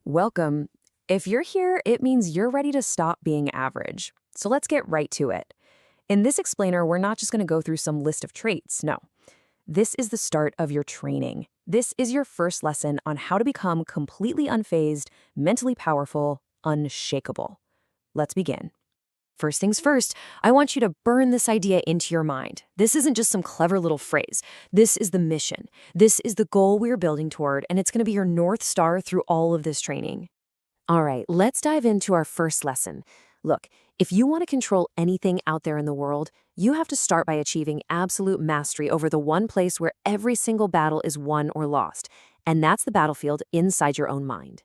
Welcome. If you're here, it means you're ready to stop being average. So let's get right to it. In this explainer, we're not just going to go through some list of traits. No. This is the start of your training. This is your first lesson on how to become completely unfazed, mentally powerful, unshakable. Let's begin. First things first, I want you to burn this idea into your mind. This isn't just some clever little phrase. This is the mission. This is the goal we're building toward, and it's going to be your North Star through all of this training. All right, let's dive into our first lesson. Look, if you want to control anything out there in the world, you have to start by achieving absolute mastery over the one place where every single battle is won or lost, and that's the battlefield inside your own mind.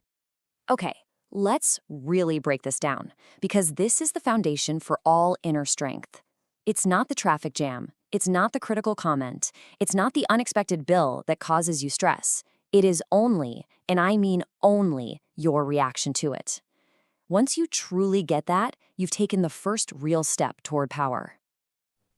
Okay. Let's really break this down, because this is the foundation for all inner strength. It's not the traffic jam. It's not the critical comment. It's not the unexpected bill that causes you stress. It is only, and I mean only, your reaction to it. Once you truly get that, you've taken the first real step toward power.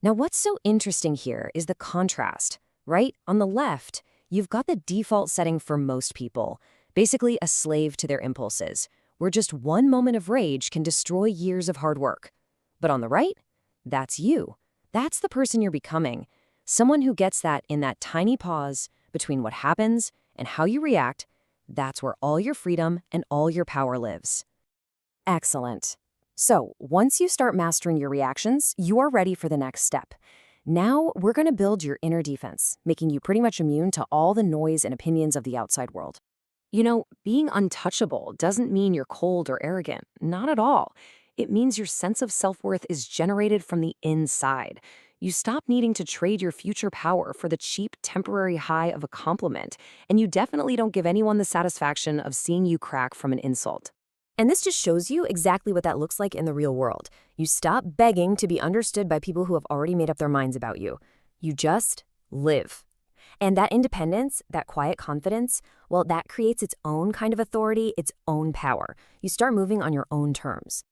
Now, what's so interesting here is the contrast, right? On the left, you've got the default setting for most people, basically a slave to their impulses, where just one moment of rage can destroy years of hard work. But on the right, that's you. That's the person you're becoming. Someone who gets that in that tiny pause between what happens and how you react. That's where all your freedom and all your power lives. Excellent. So, once you start mastering your reactions, you are ready for the next step. Now, we're going to build your inner defense, making you pretty much immune to all the noise and opinions of the outside world. You know, being untouchable doesn't mean you're cold or arrogant. Not at all. It means your sense of self-worth is generated from the inside. You stop needing to trade your future power for the cheap, temporary high of a compliment, and you definitely don't give anyone the satisfaction of seeing you crack from an insult. And this just shows you exactly what that looks like in the real world. You stop begging to be understood by people who have already made up their minds about you. You just live. And that independence, that quiet confidence, well, that creates its own kind of authority, its own power. You start moving on your own terms.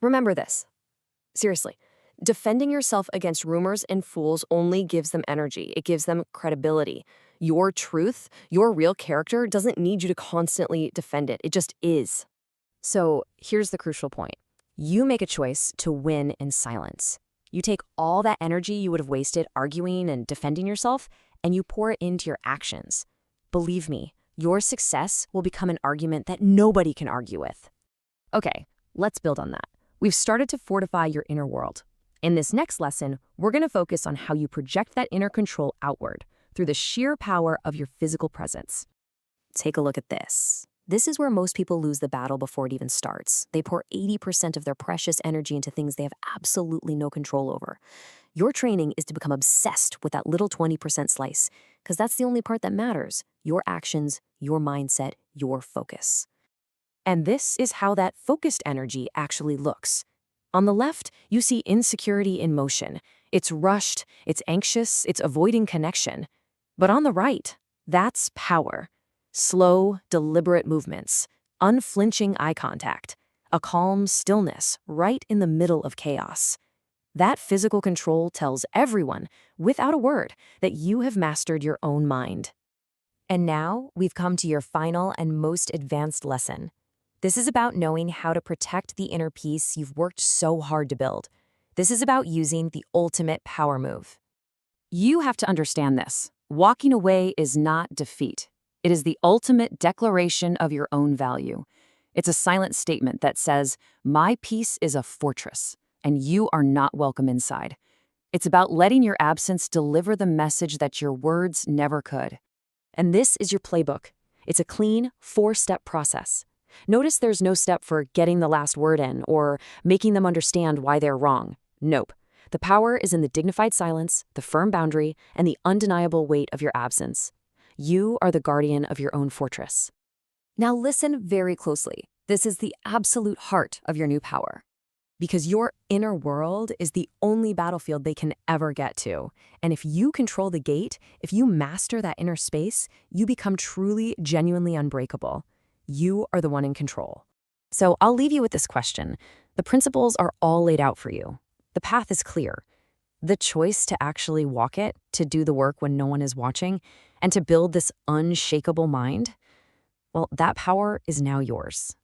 Remember this. Seriously, defending yourself against rumors and fools only gives them energy. It gives them credibility. Your truth, your real character doesn't need you to constantly defend it. It just is. So here's the crucial point. You make a choice to win in silence. You take all that energy you would have wasted arguing and defending yourself, and you pour it into your actions. Believe me, your success will become an argument that nobody can argue with. Okay, let's build on that. We've started to fortify your inner world. In this next lesson, we're going to focus on how you project that inner control outward through the sheer power of your physical presence. Take a look at this. This is where most people lose the battle before it even starts. They pour 80% of their precious energy into things they have absolutely no control over. Your training is to become obsessed with that little 20% slice, because that's the only part that matters. Your actions, your mindset, your focus. And this is how that focused energy actually looks. On the left, you see insecurity in motion. It's rushed, it's anxious, it's avoiding connection. But on the right, that's power. Slow, deliberate movements, unflinching eye contact, a calm stillness right in the middle of chaos. That physical control tells everyone, without a word, that you have mastered your own mind. And now we've come to your final and most advanced lesson. This is about knowing how to protect the inner peace you've worked so hard to build. This is about using the ultimate power move. You have to understand this. Walking away is not defeat. It is the ultimate declaration of your own value. It's a silent statement that says, "My peace is a fortress, and you are not welcome inside." It's about letting your absence deliver the message that your words never could. And this is your playbook. It's a clean, 4-step process. Notice there's no step for getting the last word in or making them understand why they're wrong. Nope. The power is in the dignified silence, the firm boundary, and the undeniable weight of your absence. You are the guardian of your own fortress. Now listen very closely. This is the absolute heart of your new power. Because your inner world is the only battlefield they can ever get to. And if you control the gate, if you master that inner space, you become truly, genuinely unbreakable. You are the one in control. So I'll leave you with this question. The principles are all laid out for you. The path is clear. The choice to actually walk it, to do the work when no one is watching, and to build this unshakable mind, Well, that power is now yours.